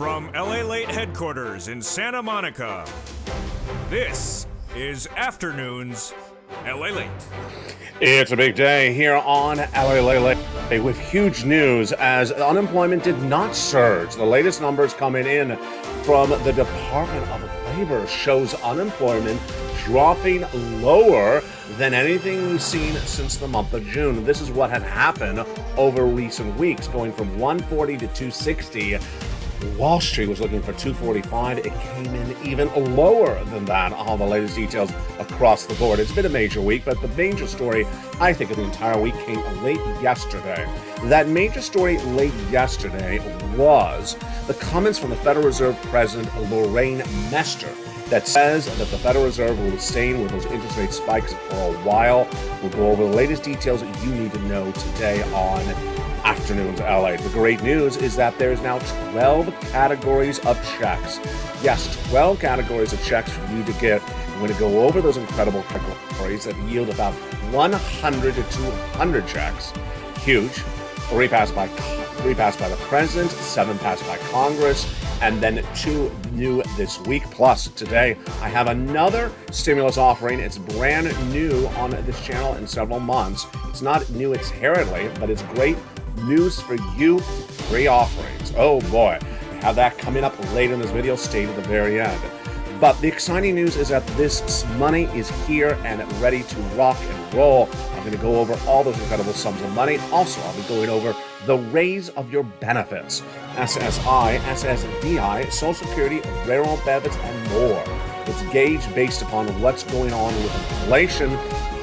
From Lalate headquarters in Santa Monica, this is Afternoons Lalate. It's a big day here on Lalate with huge news as unemployment did not surge. The latest numbers coming in from the Department of Labor shows unemployment dropping lower than anything we've seen since the month of June. This is what had happened over recent weeks, going from 140 to 260. Wall Street was looking for 245. It came in even lower than that. All the latest details across the board. It's been a major week, but the major story, I think, of the entire week came late yesterday. That major story late yesterday was the comments from the Federal Reserve President Lorraine Mester that says that the Federal Reserve will be staying with those interest rate spikes for a while. We'll go over the latest details that you need to know today on Afternoons LA. The great news is that there's now 12 categories of checks. Yes, 12 categories of checks for you to get. I'm going to go over those incredible categories that yield about 100 to 200 checks. Huge. 3 passed by the President, 7 passed by Congress, and then 2 new this week. Plus, today, I have another stimulus offering. It's brand new on this channel in several months. It's not new inherently, but it's great news for you. 3 offerings. Oh boy, we have that coming up later in this video. Stay to the very end. But the exciting news is that this money is here and ready to rock and roll. I'm going to go over all those incredible sums of money. Also, I'll be going over the raise of your benefits. SSI, Ssdi, Social Security, railroad benefits, and more. It's gauged based upon what's going on with inflation.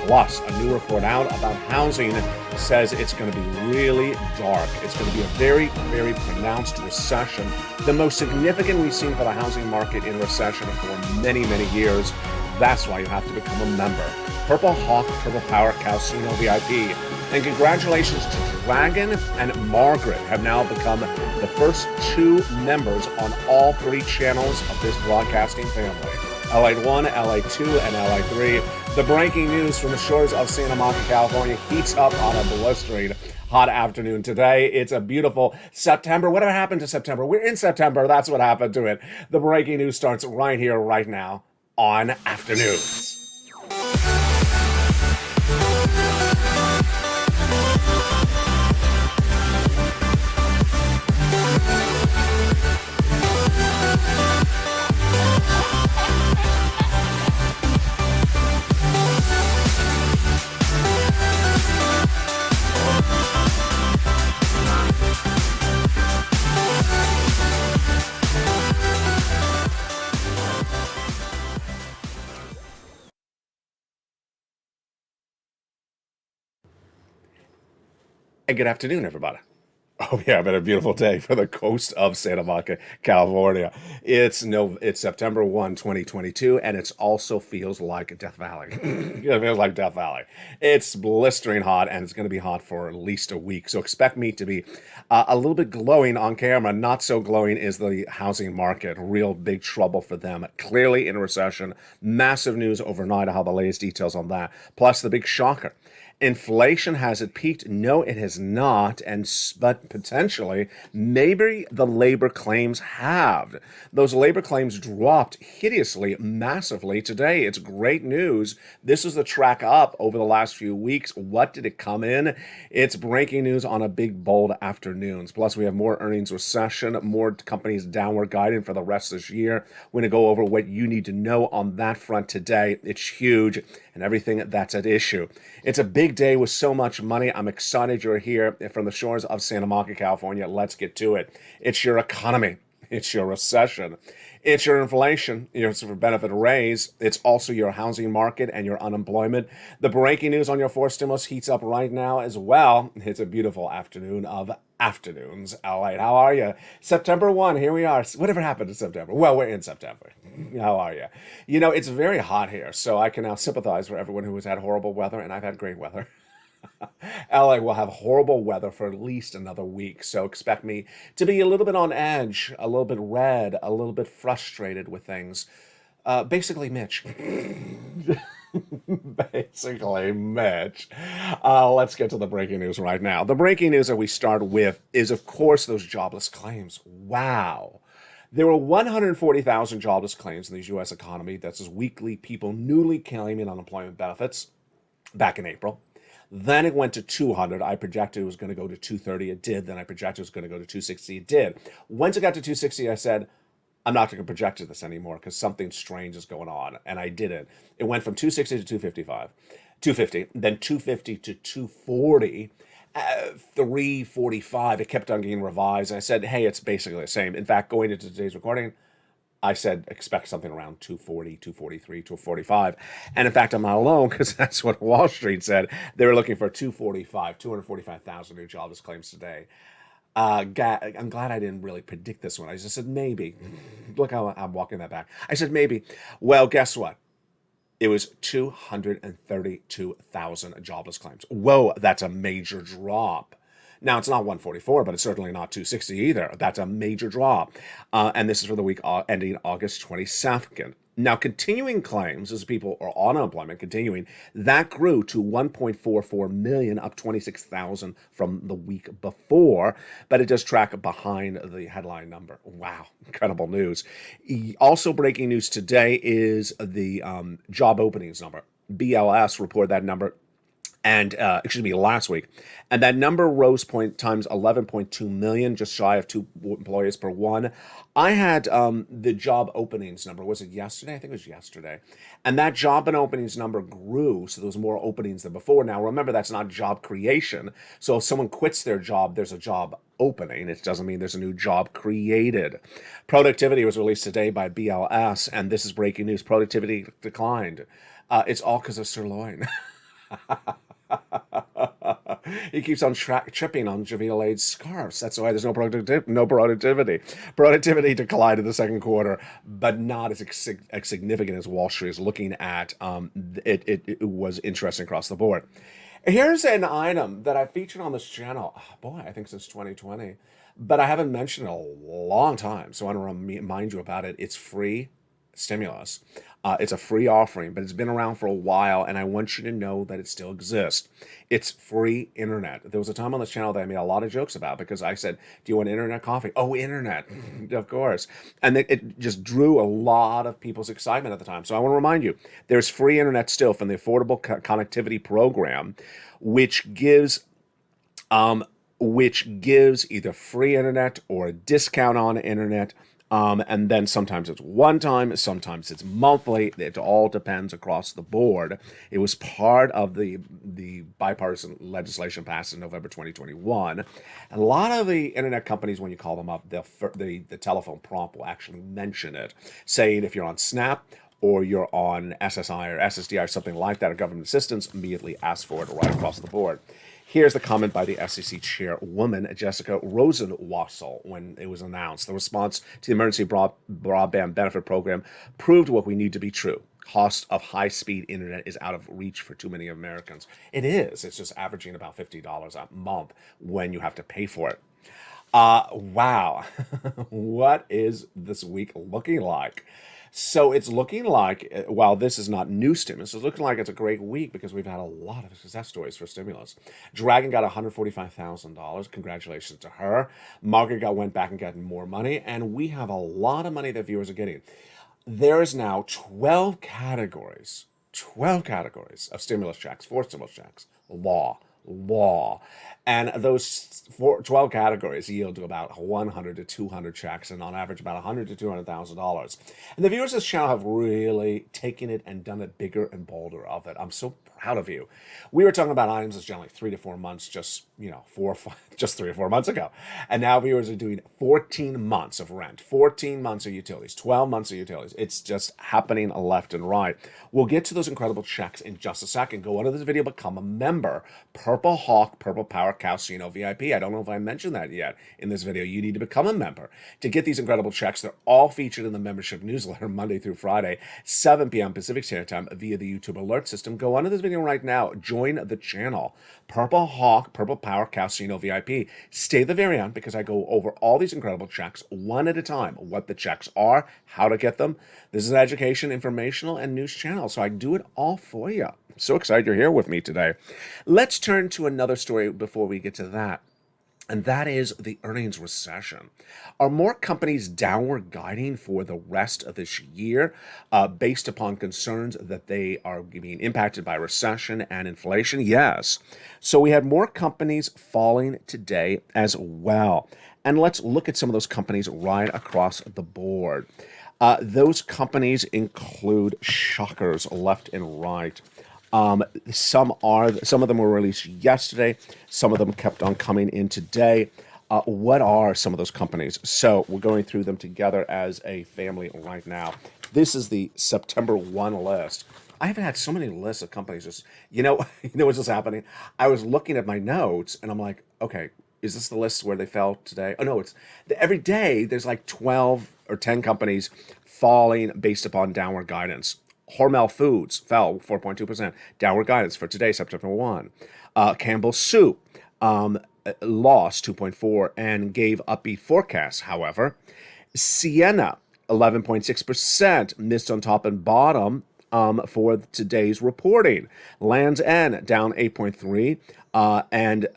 Plus, a new report out about housing says it's going to be really dark. It's going to be a very, very pronounced recession. The most significant we've seen for the housing market in recession for many, many years. That's why you have to become a member. Purple Hawk, Purple Power, Calcino VIP. And congratulations to Dragon and Margaret have now become the first 2 members on all 3 channels of this broadcasting family. Lalate 1, Lalate 2, and Lalate 3. The breaking news from the shores of Santa Monica, California heats up on a blistering hot afternoon today. It's a beautiful September. Whatever happened to September? We're in September. That's what happened to it. The breaking news starts right here, right now on Afternoons. Hey, good afternoon, everybody. Oh yeah, been a beautiful day for the coast of Santa Monica, California. It's September 1, 2022, and it also feels like Death Valley. It feels like Death Valley. It's blistering hot, and it's going to be hot for at least a week. So expect me to be a little bit glowing on camera. Not so glowing is the housing market. Real big trouble for them. Clearly in recession. Massive news overnight. I'll have the latest details on that. Plus the big shocker. Inflation, has it peaked? No, it has not, but potentially, maybe the labor claims have. Those labor claims dropped hideously, massively today. It's great news. This is the track up over the last few weeks. What did it come in? It's breaking news on a big, bold afternoons. Plus, we have more earnings recession, more companies downward guiding for the rest of this year. We're going to go over what you need to know on that front today. It's huge, and everything that's at issue. It's a big day with so much money. I'm excited you're here from the shores of Santa Monica, California. Let's get to it. It's your economy. It's your recession. It's your inflation. It's your benefit raise. It's also your housing market and your unemployment. The breaking news on your 4 stimulus heats up right now as well. It's a beautiful afternoon of Afternoons. All right, how are you? September 1, here we are. Whatever happened to September? Well, we're in September. How are you? You know, it's very hot here, so I can now sympathize for everyone who has had horrible weather, and I've had great weather. LA will have horrible weather for at least another week, so expect me to be a little bit on edge, a little bit red, a little bit frustrated with things. Basically, Mitch. Basically, Mitch. Let's get to the breaking news right now. The breaking news that we start with is, of course, those jobless claims. Wow. There were 140,000 jobless claims in the U.S. economy. That's as weekly people newly claiming unemployment benefits back in April. Then it went to 200. I projected it was going to go to 230. It did. Then I projected it was going to go to 260. It did. Once it got to 260, I said, I'm not going to project this anymore because something strange is going on. And I didn't. It went from 260 to 255, 250, then 250 to 240. 345, it kept on getting revised. And I said, hey, it's basically the same. In fact, going into today's recording, I said expect something around 240, 243, 245. And in fact, I'm not alone because that's what Wall Street said. They were looking for 245,000 new jobless claims today. I'm glad I didn't really predict this one. I just said maybe. Look how I'm walking that back. I said maybe. Well, guess what? It was 232,000 jobless claims. Whoa, that's a major drop. Now, it's not 144, but it's certainly not 260 either. That's a major drop. And this is for the week ending August 22nd. Now, continuing claims, as people are on unemployment, continuing, that grew to 1.44 million, up 26,000 from the week before, but it does track behind the headline number. Wow, incredible news. Also breaking news today is the job openings number. BLS reported that number and last week, and that number rose times 11.2 million, just shy of 2 employees per one. I had the job openings number. Was it yesterday? I think it was yesterday, and that job and openings number grew, so there was more openings than before. Now, remember, that's not job creation. So if someone quits their job, there's a job opening. It doesn't mean there's a new job created. Productivity was released today by BLS, and this is breaking news. Productivity declined. It's all because of sirloin. He keeps on tripping on Lalate scarves. That's why there's no productivity. Productivity declined in the second quarter, but not as significant as Wall Street is looking at. It was interesting across the board. Here's an item that I featured on this channel, I think since 2020, but I haven't mentioned it in a long time, so I want to remind you about it. It's free stimulus. It's a free offering, but it's been around for a while, and I want you to know that it still exists. It's free internet. There was a time on this channel that I made a lot of jokes about because I said, do you want internet coffee? Oh, internet, of course. And it just drew a lot of people's excitement at the time. So I want to remind you, there's free internet still from the Affordable Connectivity Program, which gives either free internet or a discount on internet. And then sometimes it's one time, sometimes it's monthly. It all depends across the board. It was part of the bipartisan legislation passed in November 2021. And a lot of the internet companies, when you call them up, the telephone prompt will actually mention it, saying if you're on Snap or you're on SSI or SSDI or something like that, or government assistance, immediately ask for it right across the board. Here's the comment by the SEC chairwoman, Jessica Rosenwasser, when it was announced. The response to the Emergency Broadband Benefit Program proved what we need to be true. Cost of high-speed internet is out of reach for too many Americans. It is. It's just averaging about $50 a month when you have to pay for it. Wow. What is this week looking like? So it's looking like, while this is not new stimulus, it's looking like it's a great week because we've had a lot of success stories for stimulus. Dragon got $145,000. Congratulations to her. Margaret went back and got more money, and we have a lot of money that viewers are getting. There is now 12 categories of stimulus checks, 4 stimulus checks, law. And those 12 categories yield to about 100 to 200 checks, and on average about $100 to $200,000. And the viewers of this channel have really taken it and done it bigger and bolder of it. I'm so proud of you. We were talking about items that's generally 3 to 4 months, just 3 or 4 months ago. And now viewers are doing 14 months of rent, 14 months of utilities, 12 months of utilities. It's just happening left and right. We'll get to those incredible checks in just a second. Go under this video, become a member. Purple Hawk, Purple Power Casino VIP. I don't know if I mentioned that yet in this video. You need to become a member to get these incredible checks. They're all featured in the membership newsletter Monday through Friday, 7 p.m. Pacific Standard Time via the YouTube alert system. Go under this video right now. Join the channel. Purple Hawk, Purple Power Casino VIP. Stay the very end because I go over all these incredible checks one at a time. What the checks are, how to get them. This is an education, informational, and news channel, so I do it all for you. I'm so excited you're here with me today. Let's turn to another story before we get to that. and that is the earnings recession. Are more companies downward guiding for the rest of this year based upon concerns that they are being impacted by recession and inflation? Yes. So we had more companies falling today as well. And let's look at some of those companies right across the board. Those companies include shockers left and right. Some of them were released yesterday. Some of them kept on coming in today. What are some of those companies? So we're going through them together as a family right now. This is the September 1 list. I haven't had so many lists of companies. Just you know what's just happening? I was looking at my notes and I'm like, okay, is this the list where they fell today? Oh no, it's every day there's like 12 or 10 companies falling based upon downward guidance. Hormel Foods fell 4.2%. Downward guidance for today, September 1. Campbell Soup lost 2.4 and gave upbeat forecasts. However, Sienna 11.6% missed on top and bottom for today's reporting. Land's End down 8.3 and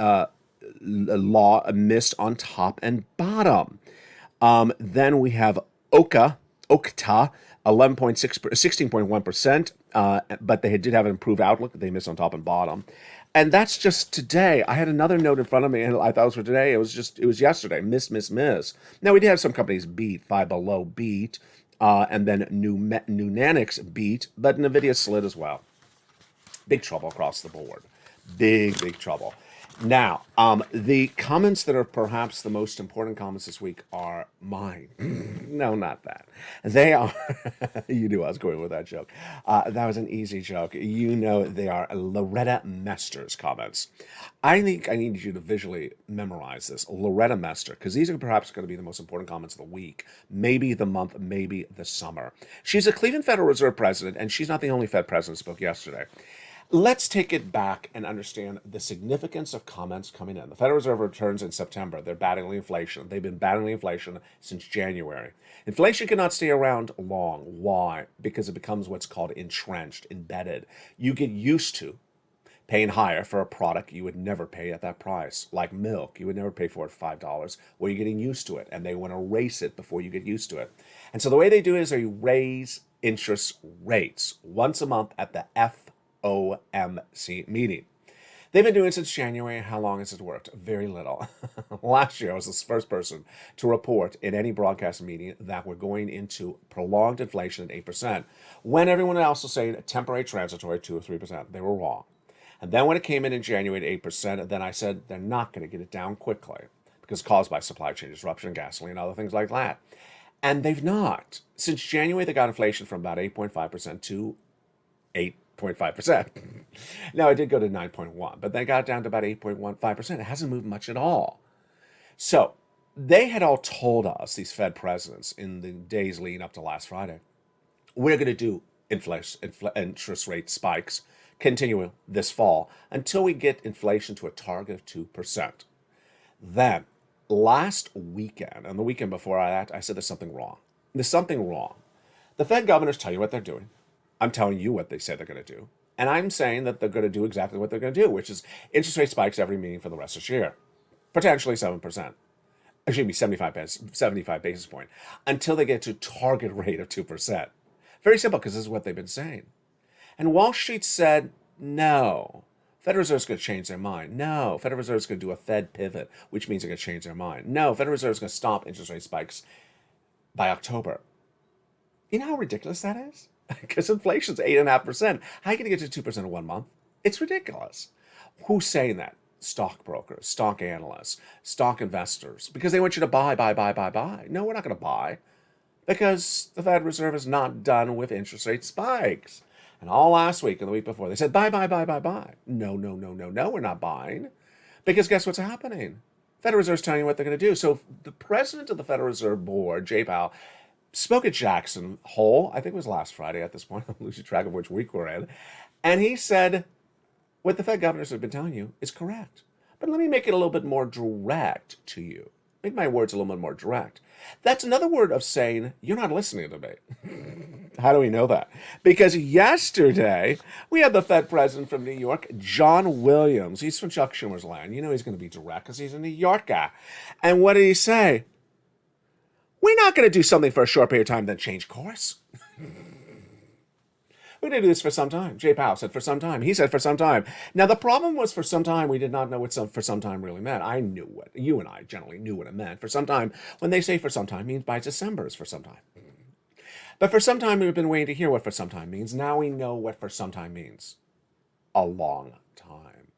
Law missed on top and bottom. Then we have Okta 16.1%, but they did have an improved outlook. They missed on top and bottom. And that's just today. I had another note in front of me, and I thought it was for today. It was yesterday. Miss. Now, we did have some companies beat. Five Below beat, and then Nutanix beat, but NVIDIA slid as well. Big trouble across the board. Big trouble. Now, the comments that are perhaps the most important comments this week are mine. No, not that. They are, you knew I was going with that joke. That was an easy joke. You know they are Loretta Mester's comments. I think I need you to visually memorize this. Loretta Mester, because these are perhaps going to be the most important comments of the week, maybe the month, maybe the summer. She's a Cleveland Federal Reserve president, and she's not the only Fed president who spoke yesterday. Let's take it back and understand the significance of comments coming in. The Federal Reserve returns in September. They're battling inflation. They've been battling inflation since January. Inflation cannot stay around long. Why? Because it becomes what's called entrenched, embedded. You get used to paying higher for a product you would never pay at that price. Like milk, you would never pay for it $5. Well, you're getting used to it, and they want to raise it before you get used to it. And so the way they do it is they raise interest rates once a month at the FOMC meeting. They've been doing it since January. How long has it worked? Very little. Last year, I was the first person to report in any broadcast meeting that we're going into prolonged inflation at 8%, when everyone else was saying temporary, transitory, 2 or 3%. They were wrong. And then when it came in January at 8%, then I said they're not going to get it down quickly because caused by supply chain disruption, gasoline, and other things like that. And they've not. Since January, they got inflation from about 8.5% to 8.5%. Now, it did go to 9.1, but they got down to about 8.15%. It hasn't moved much at all. So they had all told us, these Fed presidents, in the days leading up to last Friday, we're going to do interest rate spikes continuing this fall until we get inflation to a target of 2%. Then, last weekend, and the weekend before that, I said there's something wrong. There's something wrong. The Fed governors tell you what they're doing. I'm telling you what they say they're going to do. And I'm saying that they're going to do exactly what they're going to do, which is interest rate spikes every meeting for the rest of this year. Potentially 7%. Excuse me, 75 basis point. Until they get to target rate of 2%. Very simple, because this is what they've been saying. And Wall Street said, no. Federal Reserve's going to change their mind. No. Federal Reserve's going to do a Fed pivot, which means they're going to change their mind. No. Federal Reserve's going to stop interest rate spikes by October. You know how ridiculous that is? Because inflation's 8.5%. How are you going to get to 2% in 1 month? It's ridiculous. Who's saying that? Stockbrokers, stock analysts, stock investors. Because they want you to buy. No, we're not going to buy. Because the Fed Reserve is not done with interest rate spikes. And all last week and the week before, they said, buy. No, we're not buying. Because guess what's happening? Federal Reserve's telling you what they're going to do. So the president of the Federal Reserve Board, Jay Powell, spoke at Jackson Hole, I think it was last Friday at this point, I'm losing track of which week we're in, and he said, what the Fed governors have been telling you is correct. But let me make it a little bit more direct to you. Make my words a little bit more direct. That's another word of saying you're not listening to me. How do we know that? Because yesterday we had the Fed president from New York, John Williams. He's from Chuck Schumer's land. You know he's going to be direct because he's a New York guy. And what did he say? We're not going to do something for a short period of time, then change course. We're going to do this for some time. Jay Powell said for some time. He said for some time. Now, the problem was for some time, we did not know what for some time really meant. I knew what, you and I generally knew what it meant. For some time, when they say for some time, means by December is for some time. But for some time, we've been waiting to hear what for some time means. Now we know what for some time means. A long time.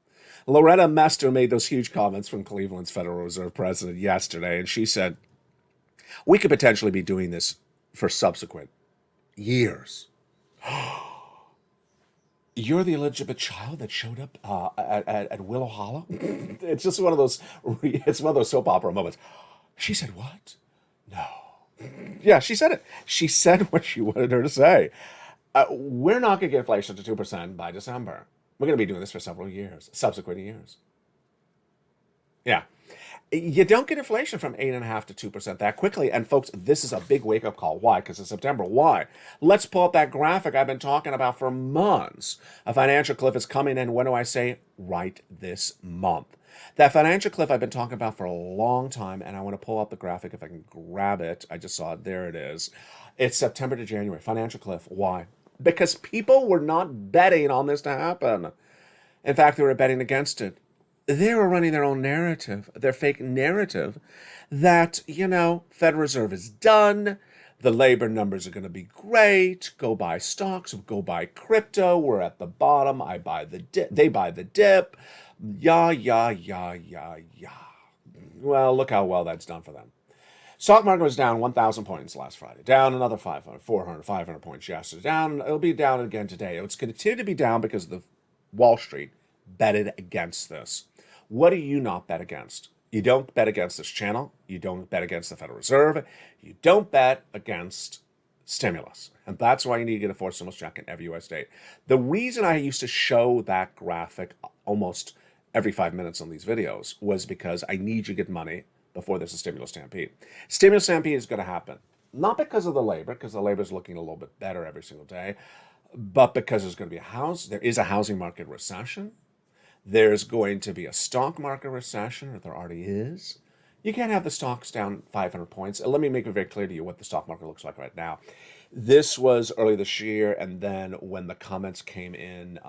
Loretta Mester made those huge comments from Cleveland's Federal Reserve president yesterday, and she said, we could potentially be doing this for subsequent years. You're the illegitimate child that showed up at Willow Hollow? It's just one of those soap opera moments. She said, what? No. Yeah, she said it. She said what she wanted her to say. We're not going to get inflation to 2% by December. We're going to be doing this for several years, subsequent years. Yeah. You don't get inflation from 8.5% to 2% that quickly. And folks, this is a big wake-up call. Why? Because it's September. Why? Let's pull up that graphic I've been talking about for months. A financial cliff is coming in. When do I say? Right this month. That financial cliff I've been talking about for a long time, and I want to pull up the graphic if I can grab it. I just saw it. There it is. It's September to January. Financial cliff. Why? Because people were not betting on this to happen. In fact, they were betting against it. They were running their own narrative, their fake narrative that, Federal Reserve is done. The labor numbers are going to be great. Go buy stocks, go buy crypto. We're at the bottom. I buy the dip. They buy the dip. Yeah. Well, look how well that's done for them. Stock market was down 1,000 points last Friday. Down another 500, 400, 500 points yesterday. Down. It'll be down again today. It's going to continue to be down because the Wall Street betted against this. What do you not bet against? You don't bet against this channel. You don't bet against the Federal Reserve. You don't bet against stimulus. And that's why you need to get a forced stimulus check in every U.S. state. The reason I used to show that graphic almost every 5 minutes on these videos was because I need you to get money before there's a stimulus stampede. Stimulus stampede is going to happen. Not because of the labor, because the labor is looking a little bit better every single day, but because there's going to be there is a housing market recession. There's going to be a stock market recession, or there already is. You can't have the stocks down 500 points. Let me make it very clear to you what the stock market looks like right now. This was early this year, and then when the comments came in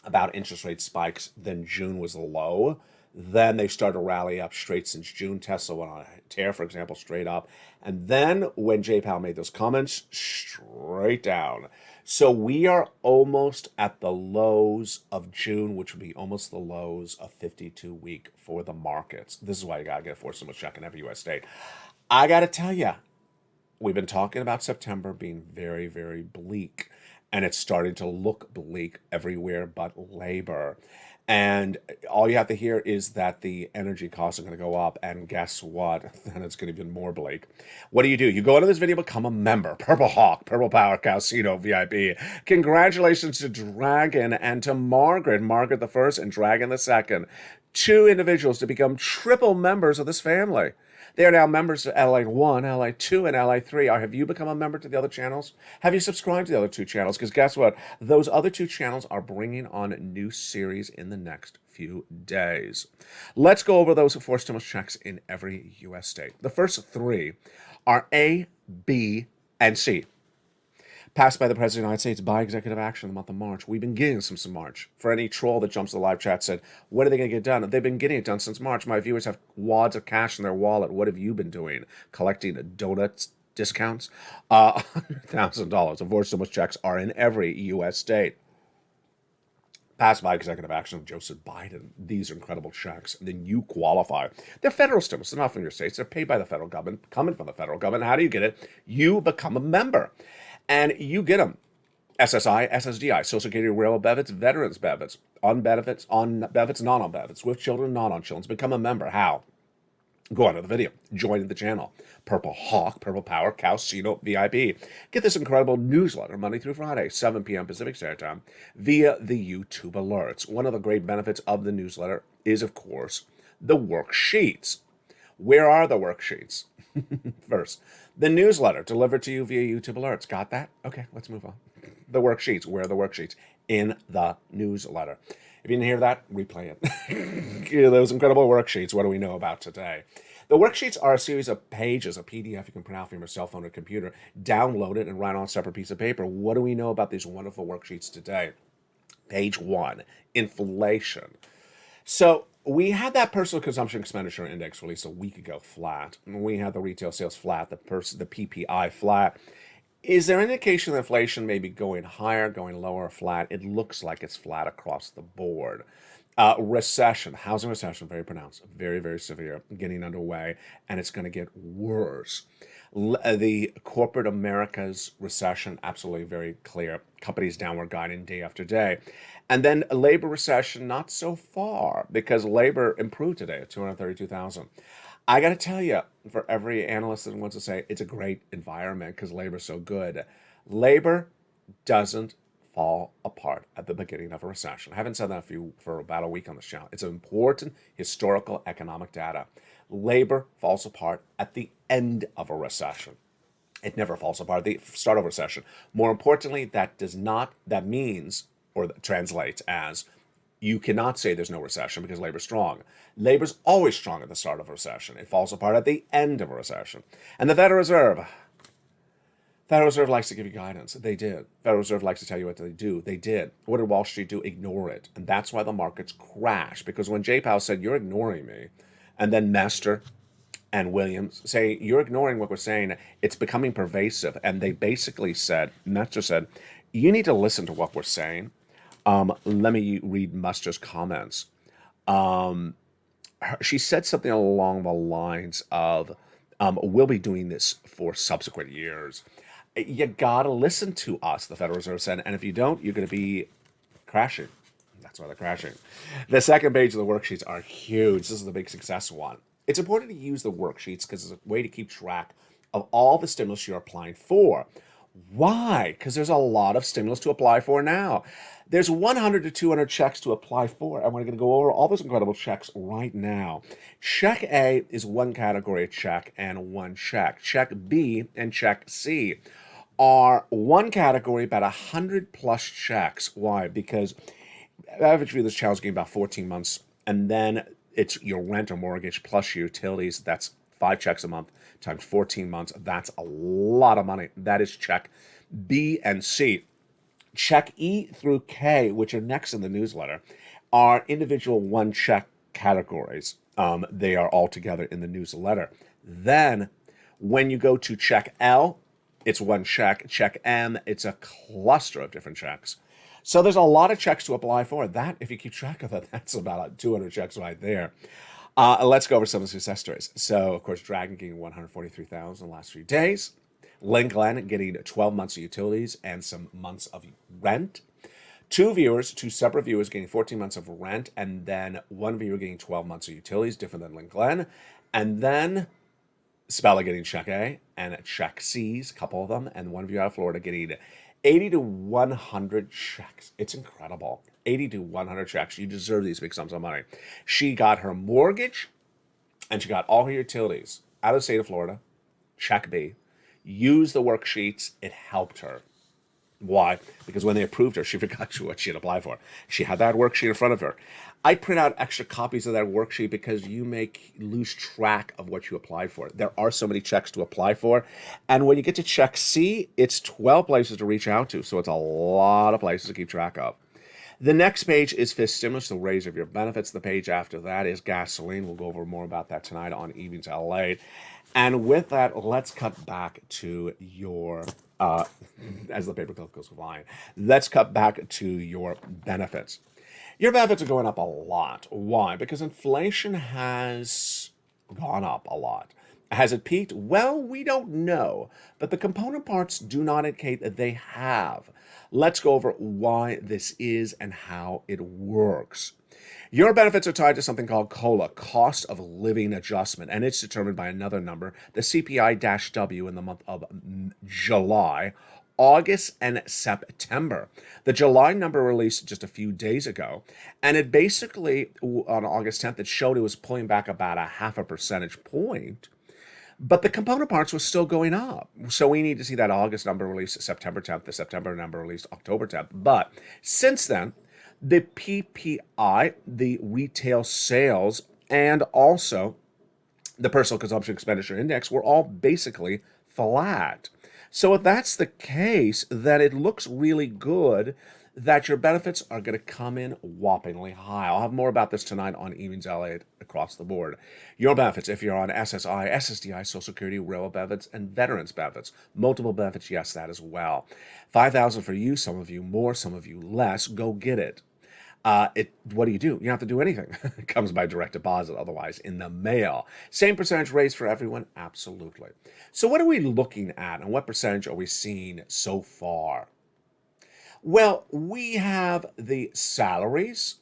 about interest rate spikes, then June was low. Then they started to rally up straight since June. Tesla went on a tear, for example, straight up. And then when Jay Powell made those comments, straight down. So we are almost at the lows of June, which would be almost the lows of 52-week for the markets. This is why you got to get a forced stimulus check in every U.S. state. I got to tell you, we've been talking about September being very, very bleak. And it's starting to look bleak everywhere but labor. And all you have to hear is that the energy costs are going to go up. And guess what? Then it's going to be even more bleak. What do? You go into this video, become a member. Purple Hawk, Purple Power, Calcino, VIP. Congratulations to Dragon and to Margaret. Margaret the first and Dragon the second. 2 individuals to become triple members of this family. They are now members of Lalate 1, Lalate 2, and Lalate 3. Have you become a member to the other channels? Have you subscribed to the other 2 channels? Because guess what? Those other 2 channels are bringing on new series in the next few days. Let's go over those forced stimulus checks in every U.S. state. The first 3 are A, B, and C. Passed by the President of the United States by executive action in the month of March. We've been getting some since March. For any troll that jumps to the live chat said, when are they going to get done? They've been getting it done since March. My viewers have wads of cash in their wallet. What have you been doing? Collecting donuts discounts? $100,000 of forced stimulus checks are in every U.S. state. Passed by executive action of Joseph Biden. These are incredible checks. And then you qualify. They're federal stimulus. They're not from your states. They're paid by the federal government, coming from the federal government. How do you get it? You become a member. And you get them. SSI, SSDI, Social Security, Railroad benefits, Veterans benefits, on benefits, on benefits, not on benefits, with children, not on children. Become a member. How? Go on to the video. Join the channel. Purple Hawk, Purple Power, Calcino, VIP. Get this incredible newsletter Monday through Friday, 7 p.m. Pacific Standard Time, via the YouTube alerts. One of the great benefits of the newsletter is, of course, the worksheets. Where are the worksheets? First, the newsletter delivered to you via YouTube alerts. Got that? Okay, let's move on. The worksheets. Where are the worksheets? In the newsletter. If you didn't hear that, replay it. Those incredible worksheets. What do we know about today? The worksheets are a series of pages, a PDF you can print out from your cell phone or computer, download it, and write on a separate piece of paper. What do we know about these wonderful worksheets today? Page 1, inflation. So we had that personal consumption expenditure index released a week ago flat. We had the retail sales flat, the PPI flat. Is there an indication that inflation may be going higher, going lower, or flat? It looks like it's flat across the board. Recession, housing recession, very pronounced, very, very severe, getting underway, and it's going to get worse. The corporate America's recession, absolutely very clear. Companies downward guiding day after day. And then a labor recession, not so far, because labor improved today at 232,000. I got to tell you, for every analyst that wants to say it's a great environment because labor's so good, labor doesn't fall apart at the beginning of a recession. I haven't said that for about a week on this channel. It's important historical economic data. Labor falls apart at the end of a recession. It never falls apart at the start of a recession. More importantly, that means, or that translates as, you cannot say there's no recession because labor's strong. Labor's always strong at the start of a recession. It falls apart at the end of a recession. And the Federal Reserve likes to give you guidance. They did. Federal Reserve likes to tell you what they do. They did. What did Wall Street do? Ignore it. And that's why the markets crash. Because when Jay Powell said, you're ignoring me, and then Mester and Williams say, you're ignoring what we're saying, it's becoming pervasive. And they basically said, Mester said, you need to listen to what we're saying. Let me read Mester's comments. She said something along the lines of, we'll be doing this for subsequent years. You gotta listen to us, the Federal Reserve said, and if you don't, you're gonna be crashing. That's why they're crashing. The second page of the worksheets are huge. This is the big success one. It's important to use the worksheets because it's a way to keep track of all the stimulus you're applying for. Why? Because there's a lot of stimulus to apply for now. There's 100 to 200 checks to apply for, and we're going to go over all those incredible checks right now. Check A is one category of check and one check. Check B and check C are one category, about 100 plus checks. Why? Because average view of this channel is getting about 14 months, and then it's your rent or mortgage plus your utilities. That's 5 checks a month times 14 months. That's a lot of money. That is check B and C. Check E through K, which are next in the newsletter, are individual one check categories. They are all together in the newsletter. Then when you go to check L, it's one check. Check M, it's a cluster of different checks. So there's a lot of checks to apply for. That, if you keep track of it, that's about 200 checks right there. Let's go over some of the success stories. So, of course, Dragon getting 143,000 the last few days. Lynn Glenn getting 12 months of utilities and some months of rent. Two separate viewers getting 14 months of rent, and then one viewer getting 12 months of utilities, different than Lynn Glenn. And then Spella getting check A and check C's, a couple of them, and one viewer out of Florida getting 80 to 100 checks. It's incredible. 80 to 100 checks. You deserve these big sums of money. She got her mortgage and she got all her utilities out of the state of Florida. Check B. Use the worksheets. It helped her. Why? Because when they approved her, she forgot what she had applied for. She had that worksheet in front of her. I print out extra copies of that worksheet because you may lose track of what you applied for. There are so many checks to apply for. And when you get to check C, it's 12 places to reach out to. So it's a lot of places to keep track of. The next page is fifth stimulus, the raise of your benefits. The page after that is gasoline. We'll go over more about that tonight on Evenings Lalate. And with that, let's cut back to your, as the paperclip goes flying, let's cut back to your benefits. Your benefits are going up a lot. Why? Because inflation has gone up a lot. Has it peaked? Well, we don't know, but the component parts do not indicate that they have. Let's go over why this is and how it works. Your benefits are tied to something called COLA, cost of living adjustment, and it's determined by another number, the CPI-W in the month of July. August and September. The July number released just a few days ago, and it basically, on August 10th, it showed it was pulling back about a half a percentage point, but the component parts were still going up. So we need to see that August number released September 10th, the September number released October 10th. But since then, the PPI, the retail sales, and also the personal consumption expenditure index were all basically flat. So if that's the case, then it looks really good that your benefits are going to come in whoppingly high. I'll have more about this tonight on Evenings Lalate across the board. Your benefits, if you're on SSI, SSDI, Social Security, railroad benefits, and veterans benefits. Multiple benefits, yes, that as well. $5,000 for you, some of you more, some of you less. Go get it. What do? You don't have to do anything. It comes by direct deposit, otherwise in the mail. Same percentage raise for everyone? Absolutely. So what are we looking at, and what percentage are we seeing so far? Well, we have the salaries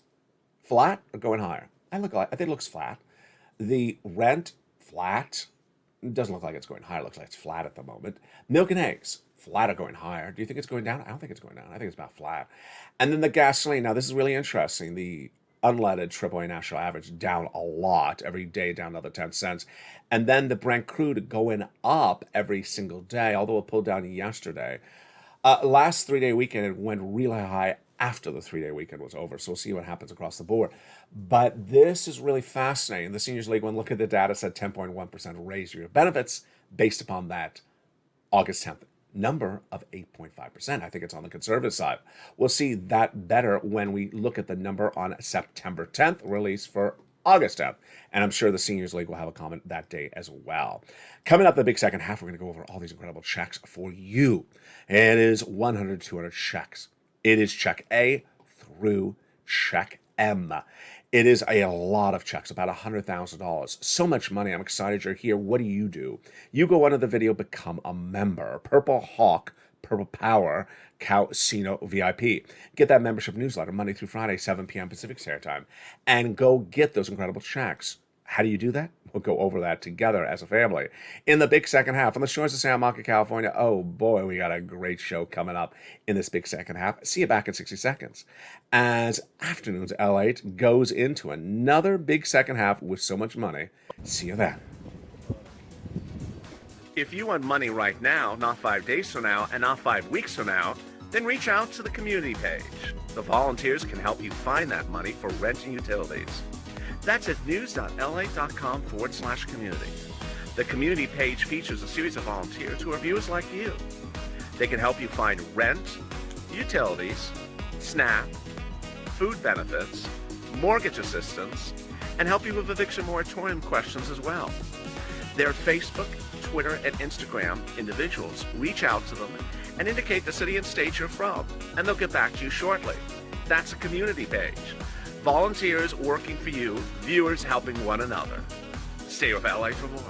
flat or going higher. I think it looks flat. The rent flat. It doesn't look like it's going higher. It looks like it's flat at the moment. Milk and eggs flat or going higher. Do you think it's going down? I don't think it's going down. I think it's about flat. And then the gasoline. Now, this is really interesting. The unleaded AAA national average down a lot every day, down another 10 cents. And then the Brent crude going up every single day, although it pulled down yesterday. Last 3-day weekend, it went really high after the 3-day weekend was over. So we'll see what happens across the board. But this is really fascinating. The Seniors League, when look at the data, said 10.1% raise your benefits based upon that August 10th number of 8.5%. I think it's on the conservative side. We'll see that better when we look at the number on September 10th, release for August 10th. And I'm sure the Seniors League will have a comment that day as well. Coming up the big second half, we're going to go over all these incredible checks for you. It is 100, 200 checks. It is check A through check M. It is a lot of checks, about $100,000. So much money. I'm excited you're here. What do? You go under the video, become a member. Purple Hawk, Purple Power, Casino VIP. Get that membership newsletter Monday through Friday, 7 p.m. Pacific Standard Time, and go get those incredible checks. How do you do that? We'll go over that together as a family. In the big second half, on the shores of Santa Monica, California, oh boy, we got a great show coming up in this big second half. See you back in 60 seconds. As Afternoons L8 goes into another big second half with so much money. See you then. If you want money right now, not 5 days from now, and not 5 weeks from now, then reach out to the community page. The volunteers can help you find that money for rent and utilities. That's at news.la.com/community. The community page features a series of volunteers who are viewers like you. They can help you find rent, utilities, SNAP, food benefits, mortgage assistance, and help you with eviction moratorium questions as well. Their Facebook, Twitter, and Instagram individuals reach out to them and indicate the city and state you're from, and they'll get back to you shortly. That's a community page. Volunteers working for you, viewers helping one another. Stay with LA for more.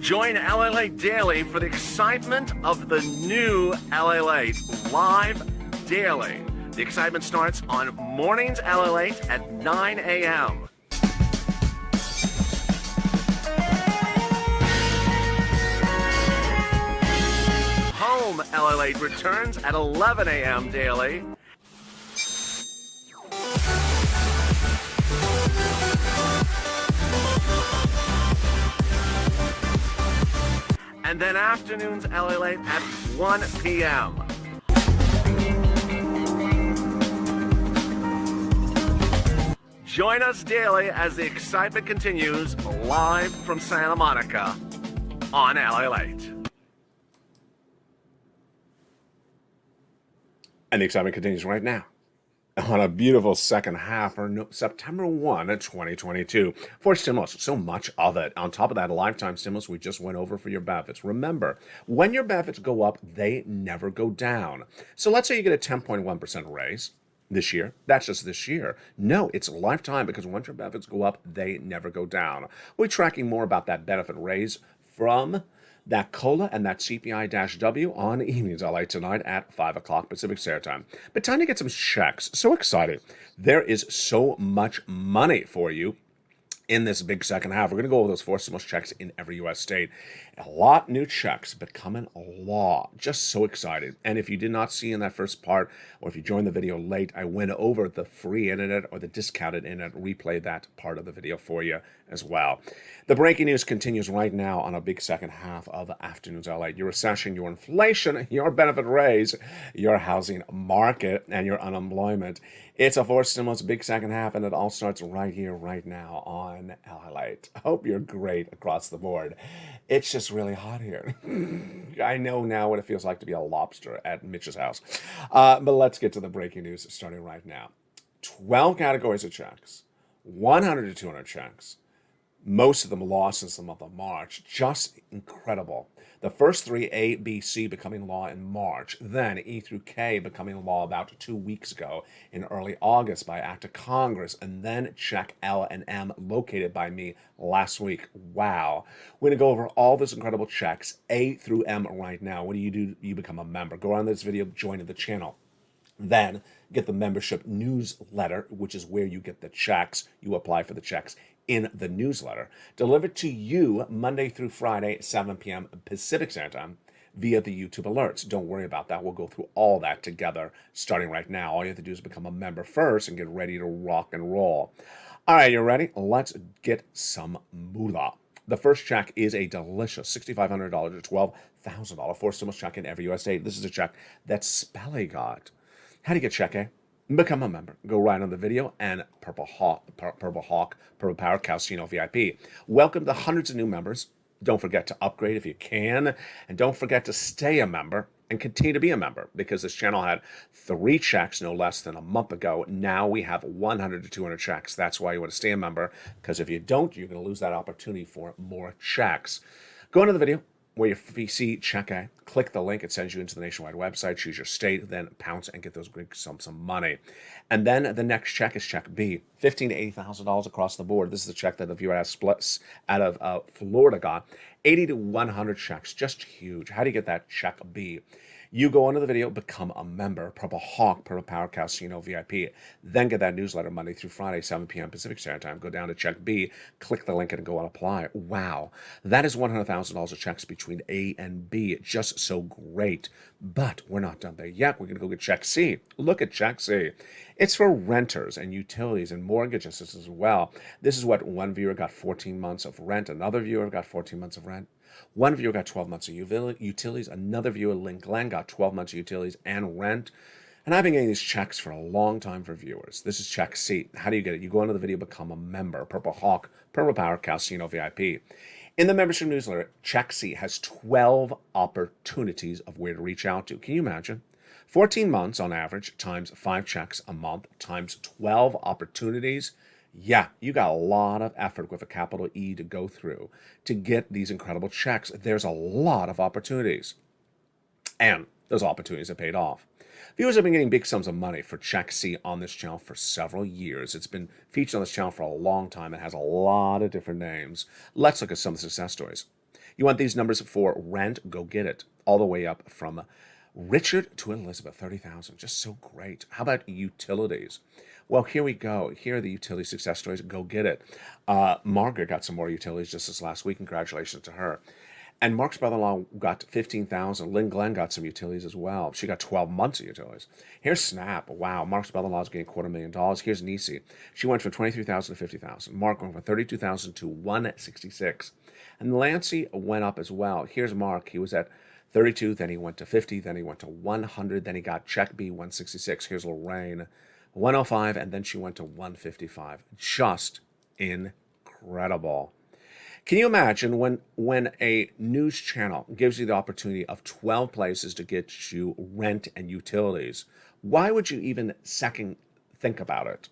Join LA Late Daily for the excitement of the new LA Late live daily. The excitement starts on mornings LA Late at 9 a.m. Home LA Late returns at 11 a.m. daily. And then afternoons LA Late at 1 p.m. Join us daily as the excitement continues live from Santa Monica on LA Late. And the excitement continues right now on a beautiful second half, or September 1, 2022. For stimulus, so much of it. On top of that, lifetime stimulus we just went over for your benefits. Remember, when your benefits go up, they never go down. So let's say you get a 10.1% raise this year. That's just this year. No, it's a lifetime, because once your benefits go up, they never go down. We're tracking more about that benefit raise from that COLA and that CPI-W on Evenings LA tonight at 5 o'clock Pacific Standard Time. But time to get some checks. So excited. There is so much money for you in this big second half. We're going to go over those four stimulus checks in every U.S. state. A lot new checks becoming law. Just so excited. And if you did not see in that first part, or if you joined the video late, I went over the free internet or the discounted internet, replay that part of the video for you as well. The breaking news continues right now on a big second half of Afternoons LA. Your recession, your inflation, your benefit raise, your housing market, and your unemployment. It's a fourth stimulus big second half, and it all starts right here, right now on Lalate. I hope you're great across the board. It's just really hot here. I know now what it feels like to be a lobster at Mitch's house. But let's get to the breaking news starting right now. 12 categories of checks, 100 to 200 checks. Most of them lost since the month of March. Just incredible. The first three, A, B, C, becoming law in March. Then E through K becoming law about 2 weeks ago in early August by act of Congress. And then check L and M located by me last week. Wow. We're going to go over all those incredible checks, A through M right now. What do? You become a member. Go on this video, join the channel. Then get the membership newsletter, which is where you get the checks. You apply for the checks in the newsletter, delivered to you Monday through Friday, 7 p.m. Pacific Standard Time via the YouTube alerts. Don't worry about that. We'll go through all that together starting right now. All you have to do is become a member first and get ready to rock and roll. All right, you ready? Let's get some moolah. The first check is a delicious $6,500 to $12,000 fourth stimulus check in every U.S. state. This is a check that Spelly got. How do you get check A? Become a member. Go right on the video and Purple Power Casino VIP. Welcome to hundreds of new members. Don't forget to upgrade if you can. And don't forget to stay a member and continue to be a member, because this channel had 3 checks no less than a month ago. Now we have 100 to 200 checks. That's why you want to stay a member, because if you don't, you're going to lose that opportunity for more checks. Go into the video where you see check A, click the link, it sends you into the nationwide website, choose your state, then pounce and get those big sums of money. And then the next check is check B, $15,000 to $80,000 across the board. This is the check that the viewer has splits out of Florida got. 80 to 100 checks, just huge. How do you get that check B? You go into the video, become a member, Purple Power Casino VIP. Then get that newsletter Monday through Friday, 7 p.m. Pacific Standard Time. Go down to check B, click the link and go and apply. Wow, that is $100,000 of checks between A and B. Just so great. But we're not done there yet. We're going to go get check C. Look at check C. It's for renters and utilities and mortgages as well. This is what one viewer got 14 months of rent. Another viewer got 14 months of rent. One viewer got 12 months of utilities. Another viewer, Lynn Glenn, got 12 months of utilities and rent. And I've been getting these checks for a long time for viewers. This is check C. How do you get it? You go into the video, become a member, Purple Power Casino VIP. In the membership newsletter, check C has 12 opportunities of where to reach out to. Can you imagine? 14 months on average times 5 checks a month times 12 opportunities. Yeah, you got a lot of effort with a capital E to go through to get these incredible checks. There's a lot of opportunities. And those opportunities have paid off. Viewers have been getting big sums of money for check C on this channel for several years. It's been featured on this channel for a long time. It has a lot of different names. Let's look at some of the success stories. You want these numbers for rent? Go get it. All the way up from Richard to Elizabeth, 30,000. Just so great. How about utilities? Well, here we go. Here are the utility success stories. Go get it. Margaret got some more utilities just this last week. Congratulations to her. And Mark's brother-in-law got 15,000. Lynn Glenn got some utilities as well. She got 12 months of utilities. Here's Snap. Wow. Mark's brother-in-law is getting $250,000. Here's Nisi. She went from 23,000 to 50,000. Mark went from 32,000 to 166. And Lancy went up as well. Here's Mark. He was at 32, then he went to 50, then he went to 100, then he got check B, 166. Here's Lorraine, 105, and then she went to 155. Just incredible. Can you imagine when a news channel gives you the opportunity of 12 places to get you rent and utilities? Why would you even second think about it?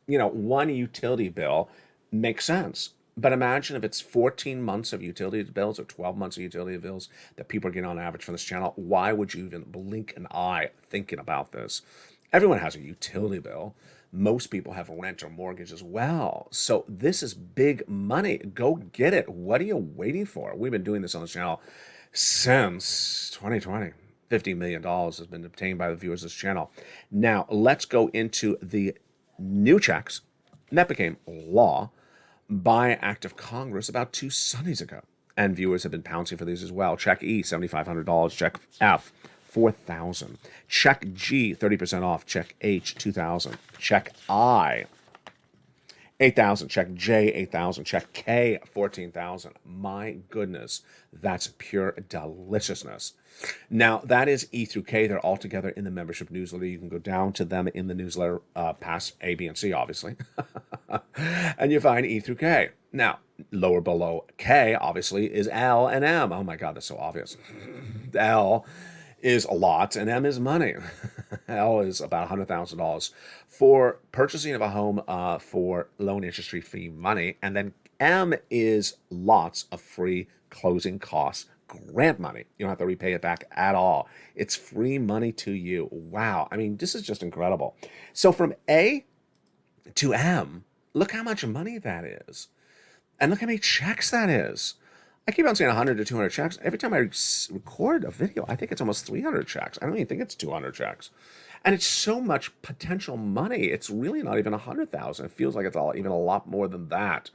You know, one utility bill makes sense. But imagine if it's 14 months of utility bills or 12 months of utility bills that people are getting on average from this channel. Why would you even blink an eye thinking about this? Everyone has a utility bill. Most people have rent or mortgage as well. So this is big money. Go get it. What are you waiting for? We've been doing this on the channel since 2020. $50 million has been obtained by the viewers of this channel. Now, let's go into the new checks. And that became law by an act of Congress about 2 Sundays ago. And viewers have been pouncing for these as well. Check E, $7,500. Check F, $4,000. Check G, 30% off. Check H, $2,000. Check I, $8,000. Check J, $8,000. Check K, $14,000. My goodness, that's pure deliciousness. Now, that is E through K. They're all together in the membership newsletter. You can go down to them in the newsletter past A, B, and C, obviously. And you find E through K. Now, lower below K, obviously, is L and M. Oh my God, that's so obvious. L is a lot, and M is money. L is about $100,000 for purchasing of a home for loan interest free money. And then M is lots of free closing costs, grant money. You don't have to repay it back at all. It's free money to you. Wow. I mean, this is just incredible. So from A to M, look how much money that is. And look how many checks that is. I keep on saying 100 to 200 checks. Every time I record a video, I think it's almost 300 checks. I don't even think it's 200 checks. And it's so much potential money. It's really not even 100,000. It feels like it's even a lot more than that.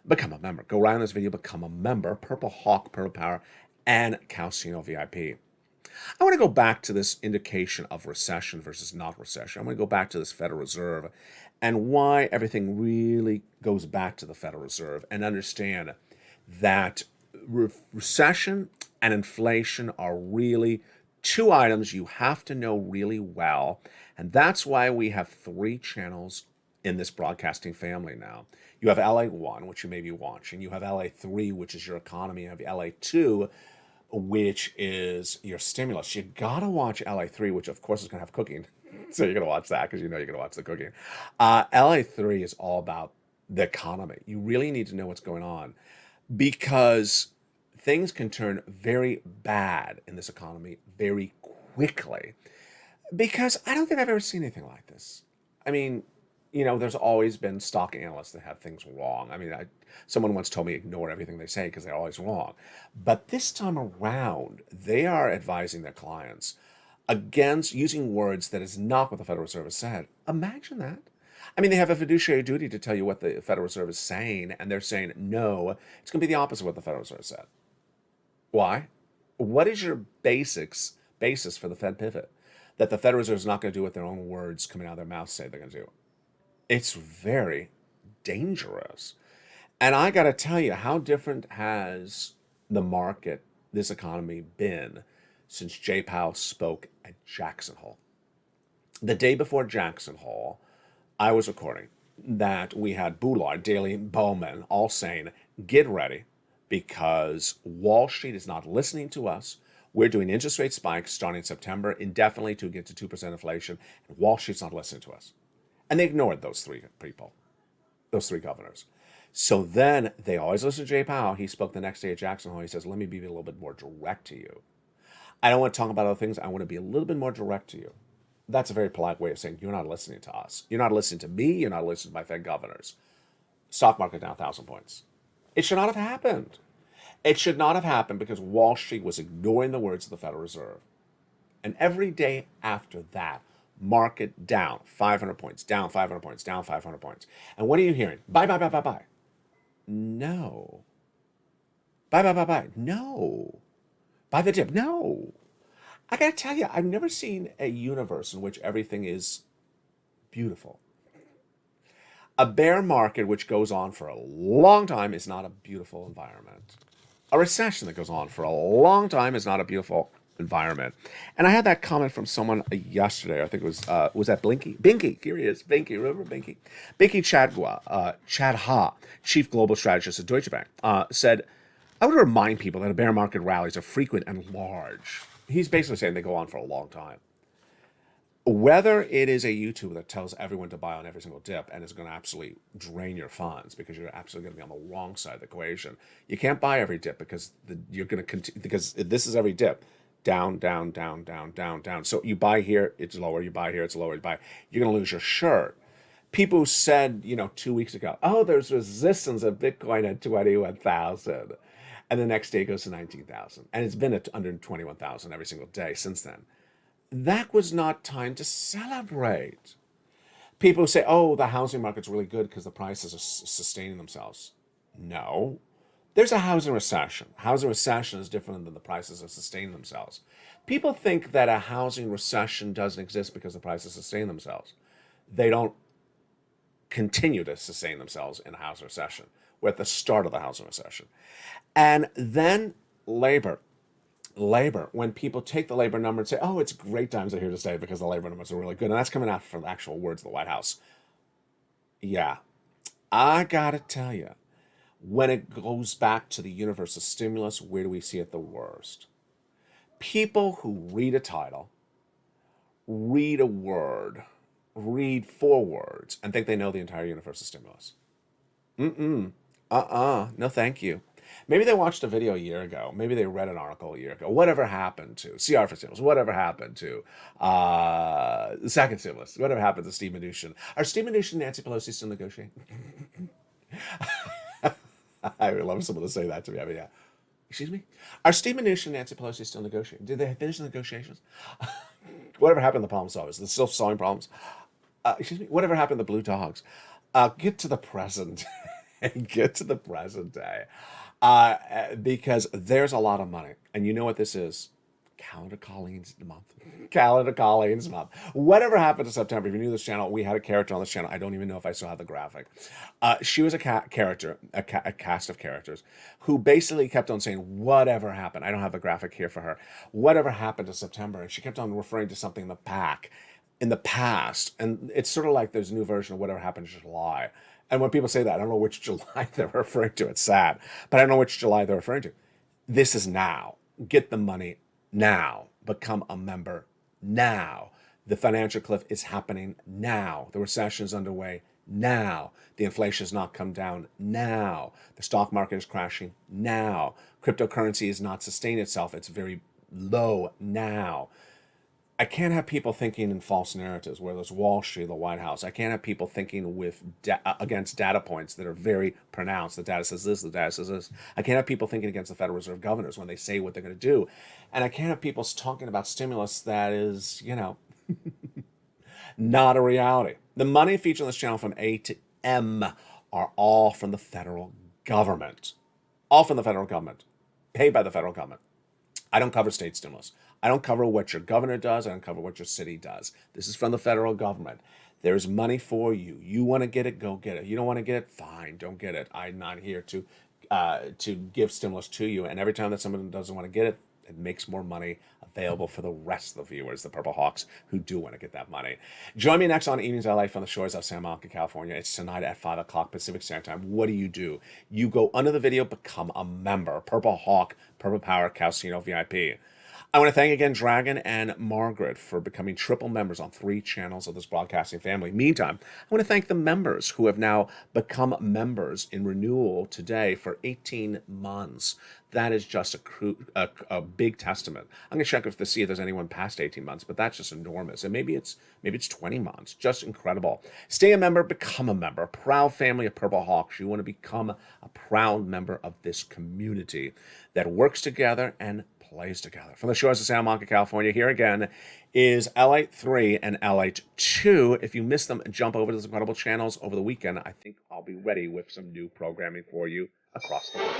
Become a member. Go right on this video, become a member. Purple Hawk, Purple Power, and Calcino VIP. I want to go back to this indication of recession versus not recession. I want to go back to this Federal Reserve and why everything really goes back to the Federal Reserve, and understand that recession and inflation are really two items you have to know really well. And that's why we have 3 channels in this broadcasting family now. You have LA1, which you may be watching. You have LA3, which is your economy. You have LA2, which is your stimulus. You gotta watch LA3, which of course is gonna have cooking. So you're gonna watch that because you know you're gonna watch the cooking. LA3 is all about the economy. You really need to know what's going on, because things can turn very bad in this economy very quickly. Because I don't think I've ever seen anything like this. I mean, you know, there's always been stock analysts that have things wrong. I mean, someone once told me ignore everything they say because they're always wrong. But this time around, they are advising their clients against using words that is not what the Federal Reserve has said. Imagine that. I mean, they have a fiduciary duty to tell you what the Federal Reserve is saying, and they're saying, no, it's going to be the opposite of what the Federal Reserve said. Why? What is your basis for the Fed pivot? That the Federal Reserve is not going to do what their own words coming out of their mouths say they're going to do. It's very dangerous. And I got to tell you, how different has the market, this economy, been since Jay Powell spoke at Jackson Hole? The day before Jackson Hole, I was recording that we had Boulard, Daly, Bowman all saying, get ready, because Wall Street is not listening to us. We're doing interest rate spikes starting in September indefinitely to get to 2% inflation. And Wall Street's not listening to us. And they ignored those 3 people, those 3 governors. So then they always listen to Jay Powell. He spoke the next day at Jackson Hole. He says, let me be a little bit more direct to you. I don't want to talk about other things. I want to be a little bit more direct to you. That's a very polite way of saying you're not listening to us. You're not listening to me. You're not listening to my Fed governors. Stock market down 1,000 points. It should not have happened. It should not have happened because Wall Street was ignoring the words of the Federal Reserve. And every day after that, market down 500 points, down 500 points, down 500 points. And what are you hearing? Buy, buy, buy, buy, buy. No. Buy, buy, buy, buy. No. Buy the dip. No. I got to tell you, I've never seen a universe in which everything is beautiful. A bear market which goes on for a long time is not a beautiful environment. A recession that goes on for a long time is not a beautiful environment. And I had that comment from someone yesterday. I think it was that Blinky? Binky, here he is. Binky, remember Binky? Binky Chadha, Chief Global Strategist at Deutsche Bank, said, I would remind people that a bear market rallies are frequent and large. He's basically saying they go on for a long time. Whether it is a YouTuber that tells everyone to buy on every single dip and is going to absolutely drain your funds because you're absolutely going to be on the wrong side of the equation. You can't buy every dip because you're going to continue, because this is every dip. Down, down, down, down, down, down. So you buy here, it's lower. You buy here, it's lower. You're going to lose your shirt. People who said, 2 weeks ago, oh, there's resistance of Bitcoin at 21,000. And the next day it goes to 19,000. And it's been at under 21,000 every single day since then. That was not time to celebrate. People say, oh, the housing market's really good because the prices are sustaining themselves. No. There's a housing recession. Housing recession is different than the prices that sustain themselves. People think that a housing recession doesn't exist because the prices sustain themselves. They don't continue to sustain themselves in a housing recession. We're at the start of the housing recession. And then labor. Labor, when people take the labor number and say, oh, it's great times are here to stay because the labor numbers are really good. And that's coming out from the actual words of the White House. Yeah, I gotta tell you, when it goes back to the universe of stimulus, where do we see it the worst? People who read a title, read a word, read 4 words, and think they know the entire universe of stimulus. No thank you. Maybe they watched a video a year ago. Maybe they read an article a year ago. Whatever happened to CR for stimulus? Whatever happened to the second stimulus? Whatever happened to Steve Mnuchin? Are Steve Mnuchin and Nancy Pelosi still negotiating? I would love someone to say that to me. I mean, yeah. Excuse me? Are Steve Mnuchin and Nancy Pelosi still negotiating? Did they finish the negotiations? Whatever happened to the problem solvers? The still solving problems? Excuse me? Whatever happened to the blue dogs? Get to the present. Get to the present day. Because there's a lot of money. And you know what this is? Calendar Colleen's month. Calendar Colleen's month. Whatever happened to September? If you're new to this channel, we had a character on this channel. I don't even know if I still have the graphic. She was a character, a cast of characters, who basically kept on saying, whatever happened. I don't have the graphic here for her. Whatever happened to September? And she kept on referring to something in the past. And it's sort of like there's a new version of whatever happened to July. And when people say that, I don't know which July they're referring to. It's sad. But I don't know which July they're referring to. This is now. Get the money now. Become a member now. The financial cliff is happening now. The recession is underway now. The inflation has not come down now. The stock market is crashing now. Cryptocurrency is not sustaining itself. It's very low now. I can't have people thinking in false narratives, whether it's Wall Street or the White House. I can't have people thinking with against data points that are very pronounced. The data says this, the data says this. I can't have people thinking against the Federal Reserve governors when they say what they're going to do. And I can't have people talking about stimulus that is, not a reality. The money featured on this channel from A to M are all from the federal government. All from the federal government. Paid by the federal government. I don't cover state stimulus. I don't cover what your governor does. I don't cover what your city does. This is from the federal government. There's money for you. You want to get it, go get it. You don't want to get it, fine, don't get it. I'm not here to give stimulus to you. And every time that someone doesn't want to get it, it makes more money available for the rest of the viewers, the Purple Hawks, who do want to get that money. Join me next on Evenings LA from the shores of Santa Monica, California. It's tonight at 5 o'clock Pacific Standard Time. What do? You go under the video, become a member. Purple Hawk, Purple Power, Calcino VIP. I want to thank again Dragon and Margaret for becoming triple members on 3 channels of this broadcasting family. Meantime, I want to thank the members who have now become members in renewal today for 18 months. That is just a big testament. I'm going to check to see if there's anyone past 18 months, but that's just enormous. And maybe it's 20 months. Just incredible. Stay a member, become a member. Proud family of Purple Hawks. You want to become a proud member of this community that works together and plays together. From the shores of Santa Monica, California, here again is Lalate 3 and Lalate 2. If you missed them, jump over to those incredible channels over the weekend. I think I'll be ready with some new programming for you across the world.